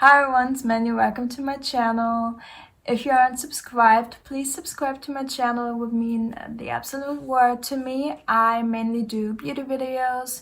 Hi everyone, it's Maynard. Welcome to my channel. If you aren't subscribed, please subscribe to my channel. It would mean the absolute world to me. I mainly do beauty videos,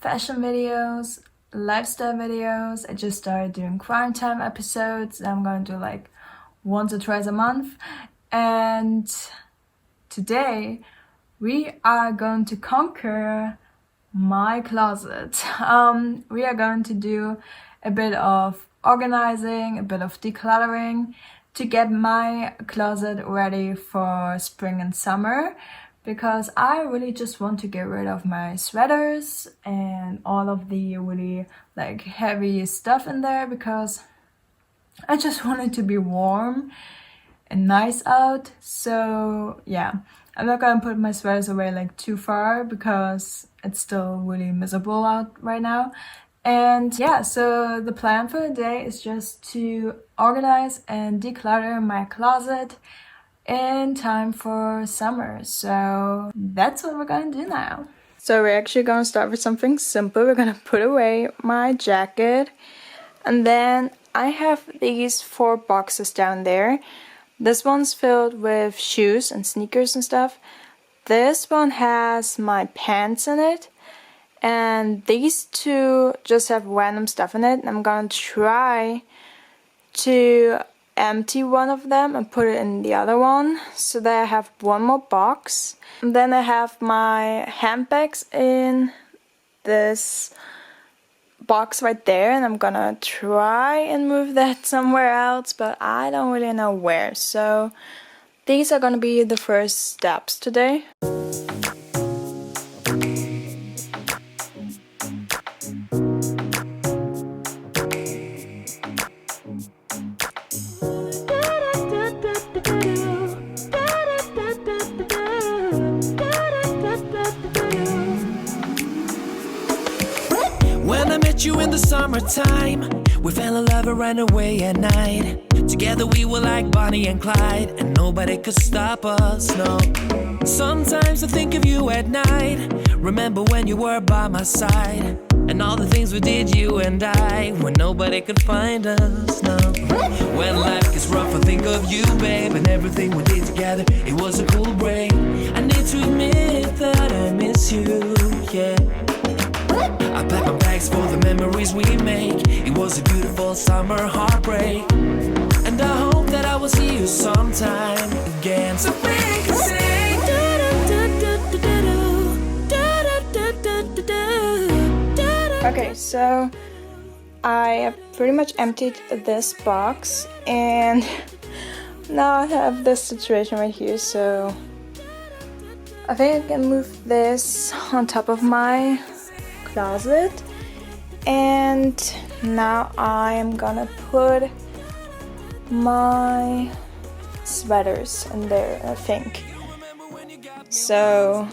fashion videos, lifestyle videos. I just started doing quarantine episodes. I'm gonna do like once or twice a month. And today we are going to conquer my closet. We are going to do a bit of organizing, a bit of decluttering to get my closet ready for spring and summer, because I really just want to get rid of my sweaters and all of the really like heavy stuff in there, because I just want it to be warm and nice out. So yeah, I'm not gonna put my sweaters away like too far because it's still really miserable out right now. And yeah, so the plan for the day is just to organize and declutter my closet in time for summer. So that's what we're gonna do now. So we're actually gonna start with something simple. We're gonna put away my jacket, and then I have these 4 boxes down there. This one's filled with shoes and sneakers and stuff. This one has my pants in it. And these 2 just have random stuff in it. I'm gonna try to empty one of them and put it in the other one so that I have one more box. And then I have my handbags in this box right there, and I'm gonna try and move that somewhere else, but I don't really know where. So these are gonna be the first steps today. When I met you in the summertime, we fell in love and ran away at night. Together we were like Bonnie and Clyde, and nobody could stop us, no. Sometimes I think of you at night, remember when you were by my side, and all the things we did, you and I, when nobody could find us, no. When life gets rough, I think of you, babe, and everything we did together, it was a cool break. I need to admit that I miss you, yeah. I pack my bags for the memories we make. It was a beautiful summer heartbreak, and I hope that I will see you sometime again, so we can sing. Okay, so I have pretty much emptied this box, and now I have this situation right here. So I think I can move this on top of my closet, and now I am gonna put my sweaters in there, I think. So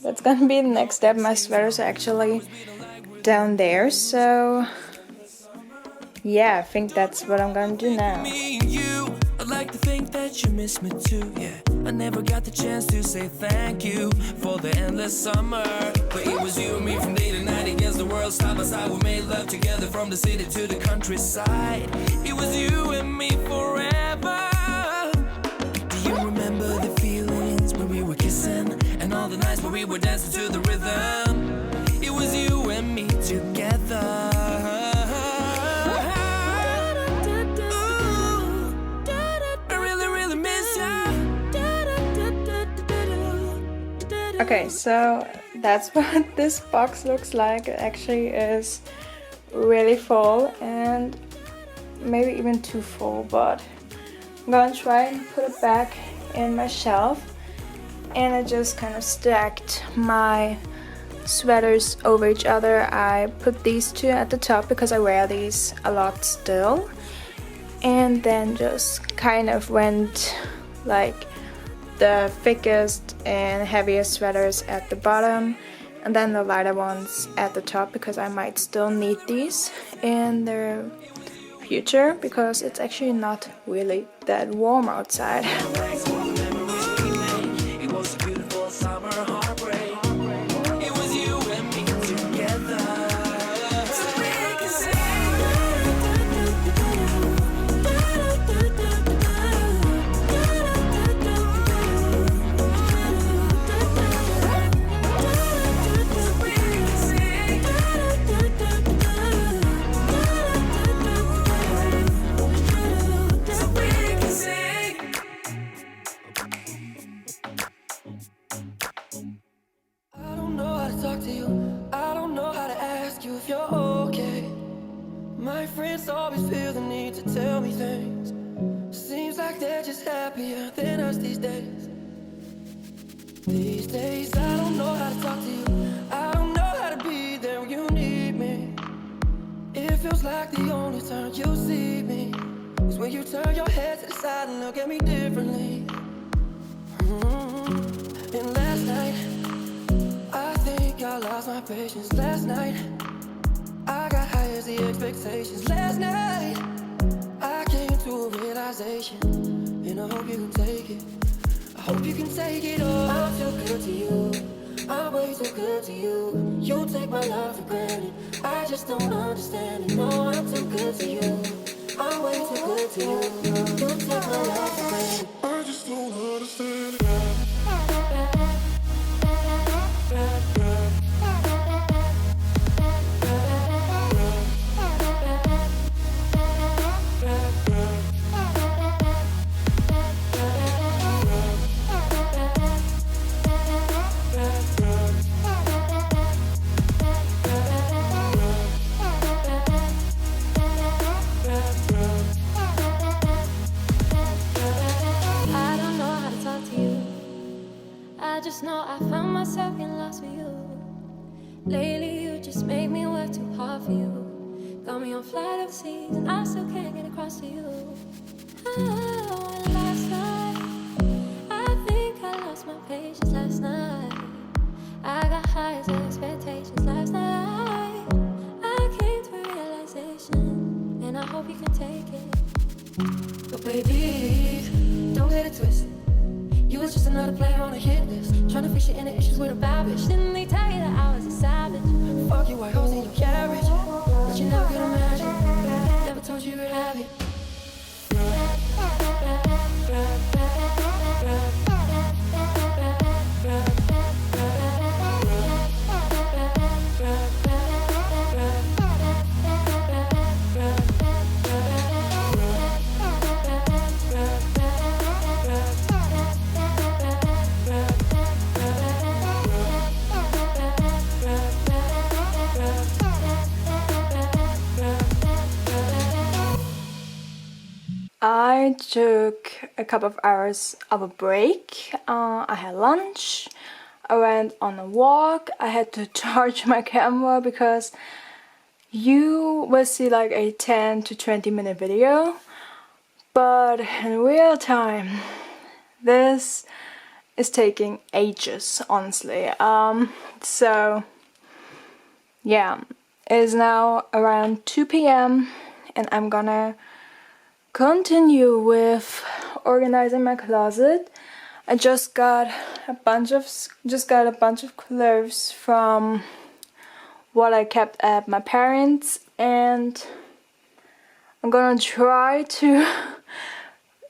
that's gonna be the next step. My sweaters are actually down there, so yeah, I think that's what I'm gonna do now. I'd like to think that you miss me too, yeah. I never got the chance to say thank you for the endless summer, but it was you and me from day to night against the world, side by side. We made love together from the city to the countryside. It was you and me forever. Do you remember the feelings when we were kissing, and all the nights when we were dancing to the rhythm? It was you and me together. Okay, so that's what this box looks like. It actually is really full, and maybe even too full, but I'm gonna try and put it back in my shelf. And I just kind of stacked my sweaters over each other. I put these 2 at the top because I wear these a lot still, and then just kind of went like the thickest and heaviest sweaters at the bottom, and then the lighter ones at the top, because I might still need these in the future, because it's actually not really that warm outside. It was a beautiful summer heartbreak. It was you and me together. So we can sing. to you. I don't know how to ask you if you're okay. My friends always feel the need to tell me things. Seems like they're just happier than us these days. These days I don't know how to talk to you. I don't know how to be there when you need me. It feels like the only time you see me is when you turn your head to the side and look at me differently. And last night, I think I lost my patience. Last night, I got high as the expectations. Last night, I came to a realization, and I hope you can take it. I hope you can take it all. I'm too good to you. I'm way too good to you. You take my love for granted. I just don't understand it. No, I'm too good to you. I'm way too good to you. You take my love for granted. I just don't understand it. I just know I found myself getting lost with you. Lately you just made me work too hard for you. Got me on flight overseas and I still can't get across to you. Oh, last night I think I lost my patience. Last night I got high as expectations. Last night I came to a realization, and I hope you can take it. But baby, don't get it twisted. You was just another player on a hit list, trying to fix your inner issues with a bad bitch. Didn't they tell you that I was a savage? Fuck you, white hoes in your carriage, but you never could imagine. Never told you you could have it. I took a couple of hours of a break. I had lunch. I went on a walk. I had to charge my camera because you will see like a 10 to 20 minute video, but in real time this is taking ages, honestly. So yeah, it is now around 2 p.m. and I'm gonna continue with organizing my closet. I just got a bunch of clothes from what I kept at my parents', and I'm gonna try to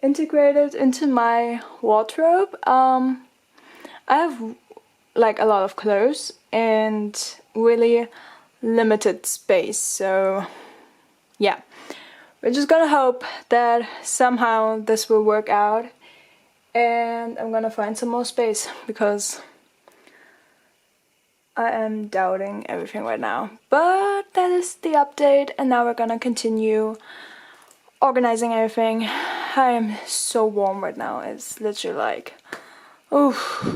integrate it into my wardrobe. I have like a lot of clothes and really limited space, so yeah. We're just gonna hope that somehow this will work out, and I'm gonna find some more space because I am doubting everything right now. But that is the update, and now we're gonna continue organizing everything. I am so warm right now. It's literally like, oof,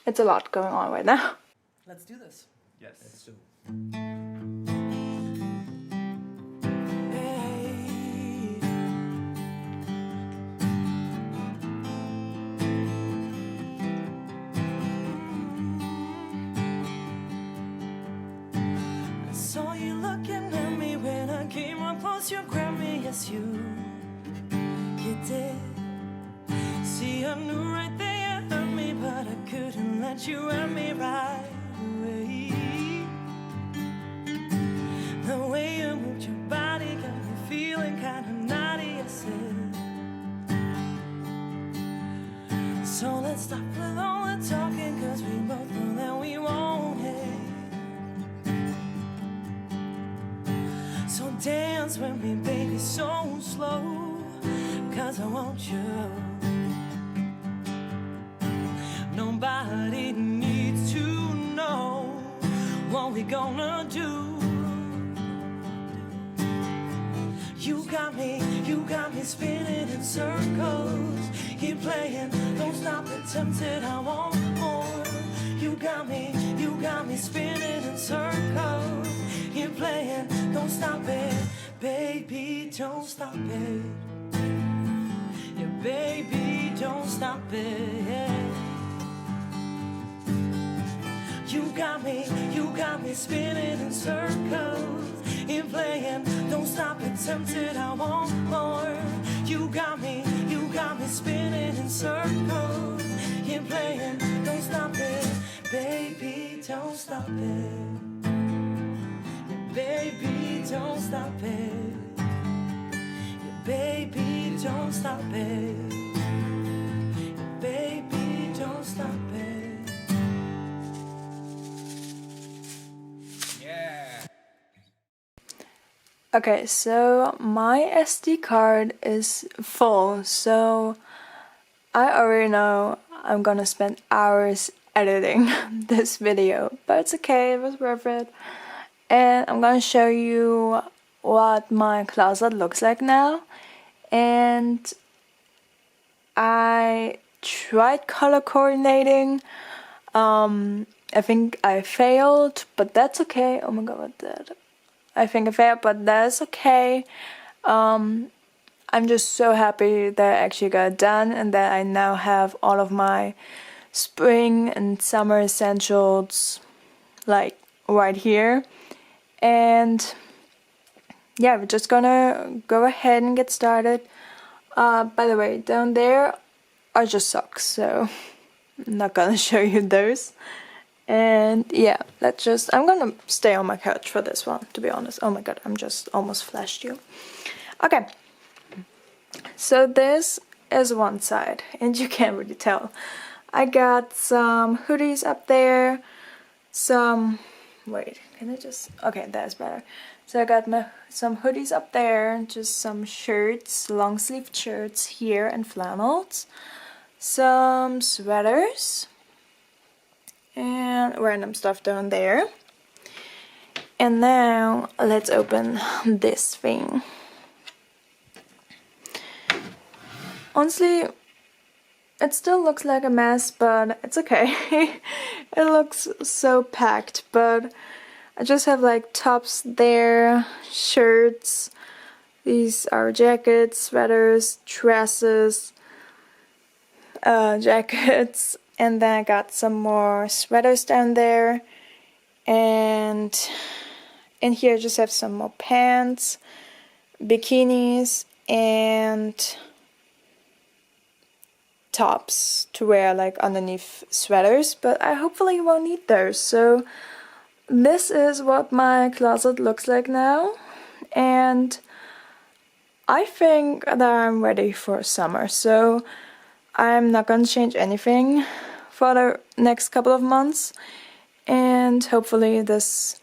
it's a lot going on right now. Let's do this. Yes. Let's do. Saw you looking at me when I came up close. You grabbed me, yes you did. See, I knew right there you hurt me, but I couldn't let you hurt me right away. The way you moved your body got me feeling kinda naughty, I said. So let's stop with all the talking, cause we both know that we won't hit. So dance with me, baby, so slow, cause I want you. Nobody needs to know we gonna do? You got me spinning in circles. Keep playing, don't stop it, tempted, I want more. You got me spinning in circles. Keep playing, don't stop it, baby, don't stop it. Yeah, baby, don't stop it, yeah. You got me spinning in circles. Keep playing, don't stop it, tempted, I want more. You got me spinning in circles. Keep playing, don't stop it, baby, don't stop it. Yeah, baby, don't stop it. Yeah, baby, don't stop it. Yeah, baby, don't stop it. Yeah. Okay, so my SD card is full, so I already know I'm gonna spend hours editing this video, but it's okay, it was worth it. And I'm gonna show you what my closet looks like now. And I tried color coordinating. I think I failed, but that's okay. Oh my god, what did I think I failed, but that's okay. I'm just so happy that I actually got done and that I now have all of my spring and summer essentials like right here. And yeah, we're just gonna go ahead and get started. By the way, down there are just socks, so I'm not gonna show you those. And yeah, I'm gonna stay on my couch for this one, to be honest. Oh my god, I'm just almost flashed you. Okay, so this is one side, and you can't really tell. I got some hoodies up there, wait, can I just, okay, that's better. So I got some hoodies up there, just some shirts, long sleeve shirts here and flannels, some sweaters, and random stuff down there. And now let's open this thing. Honestly, it still looks like a mess, but it's okay. It looks so packed, but I just have like tops there, shirts, these are jackets, sweaters, dresses, jackets, and then I got some more sweaters down there, and in here I just have some more pants, bikinis, and tops to wear like underneath sweaters, but I hopefully won't need those. So this is what my closet looks like now, and I think that I'm ready for summer, so I'm not gonna change anything for the next couple of months, and hopefully this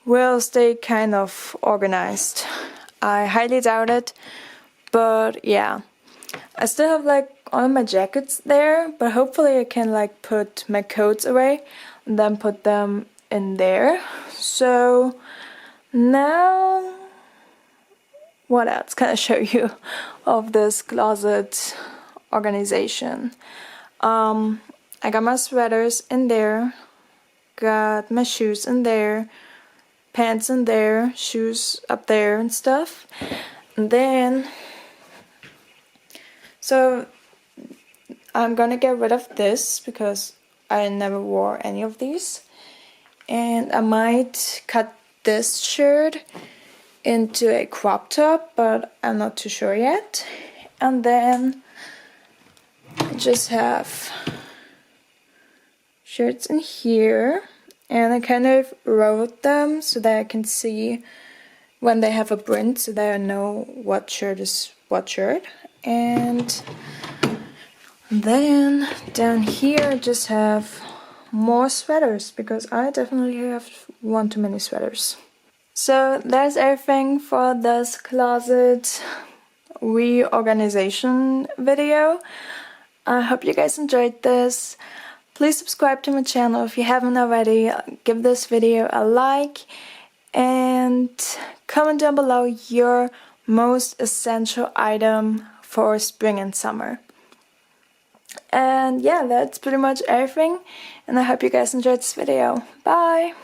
will stay kind of organized. I highly doubt it, but yeah. I still have like all of my jackets there, but hopefully I can like put my coats away and then put them in there. So now, what else can I show you of this closet organization? I got my sweaters in there, got my shoes in there, pants in there, shoes up there and stuff. And then, so I'm gonna get rid of this because I never wore any of these. And I might cut this shirt into a crop top, but I'm not too sure yet. And then I just have shirts in here, and I kind of wrote them so that I can see when they have a print, so that I know what shirt is what shirt. And then down here I just have more sweaters, because I definitely have one too many sweaters. So that's everything for this closet reorganization video. I hope you guys enjoyed this. Please subscribe to my channel if you haven't already. Give this video a like and comment down below your most essential item for spring and summer. And yeah, that's pretty much everything, and I hope you guys enjoyed this video. Bye!